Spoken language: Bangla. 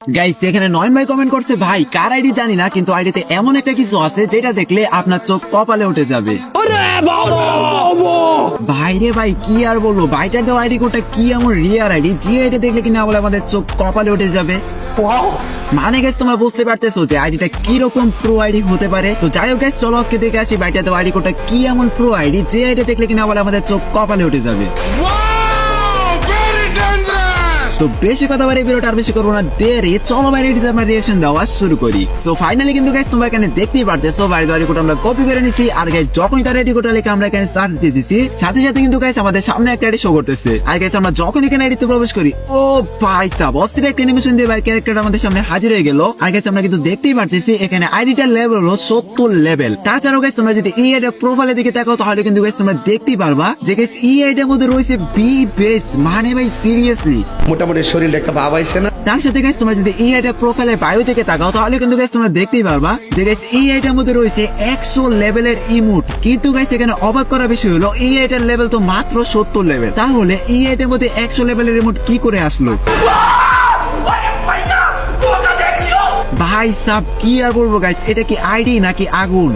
গাইস এখানে নয়ন ভাই কমেন্ট করছে, ভাই কার আইডি জানি না, কিন্তু আইডিতে এমন একটা কিছু আছে যেটা দেখলে আপনার চোখ কপালে উঠে যাবে। ভাই রে ভাই কি আর বলবো, ভাইটার দেওয়া আইডি কোডটা কি এমন রিয়ার আইডি যে আইডি দেখলে কিনা বলে আমাদের চোখ কপালে উঠে যাবে। মানে গাইস তোমরা বুঝতে পারতেছো যে আইডিটা কি রকম প্রো আইডি হতে পারে। তো যাই হোক গাইস চলো আজকে দেখে আসি ভাইটার দেওয়া আইডি কোডটা কি এমন প্রো আইডি যে আইডি দেখলে কিনা বলে আমাদের চোখ কপালে উঠে যাবে। তো বেশি কথা বাড়ি ভিডিওটা আর বেশি করবো না, দেরি চলো ভাই রেডিতে আমরা রিঅ্যাকশন দেওয়া শুরু করি। সো ফাইনালি কিন্তু গাইস তোমরা এখানে দেখতেই পারতেছো ভাই আইডি কোড আমরা কপি করে নিছি, আর গাইস যখনই তার আইডি কোডটা লিখে আমরা এখানে সার্চ দিয়ে দিছি সাথে সাথে কিন্তু গাইস আমাদের সামনে একটা আইডি শো করতেছে। আর গাইস আমরা যখন এখানে আইডিতে প্রবেশ করি, ও ভাই সাব অস্থির একটা অ্যানিমেশন দিয়ে ভাই ক্যারেক্টারটা আমাদের সামনে হাজির হয়ে গেল। আর গাইস আমরা কিন্তু দেখতেই পারতেছি এখানে আইডিটার লেভেল হলো 70 লেভেল। তাছাড়াও গাইস তোমরা যদি এই আইডির প্রোফাইলের দিকে তাকাও তাহলে কিন্তু গাইস তোমরা দেখতেই পারবা যে গাইস এই আইডির মধ্যে রয়েছে বি বেস, মানে ভাই সিরিয়াসলি মোটামুটি শরীরে একটা ভাব আইছে না। তার সাথে গাইস তোমরা যদি এই আইডির প্রোফাইলের বায়ো থেকে তাকাও তাহলে কিন্তু গাইস তোমরা দেখতেই পারবা যে গাইস এই আইডির মধ্যে রয়েছে 100 লেভেলের ইমোট। কিন্তু গাইস এখানে অবাক করার বিষয় হলো এই আইডির লেভেল তো মাত্র 70 লেভেল। তাহলে এই আইডির মধ্যে 100 লেভেলের ইমোট কি করে আসলো? ভাই সাব কি আর বলবো গাইস, এটা কি আইডি নাকি আগুন?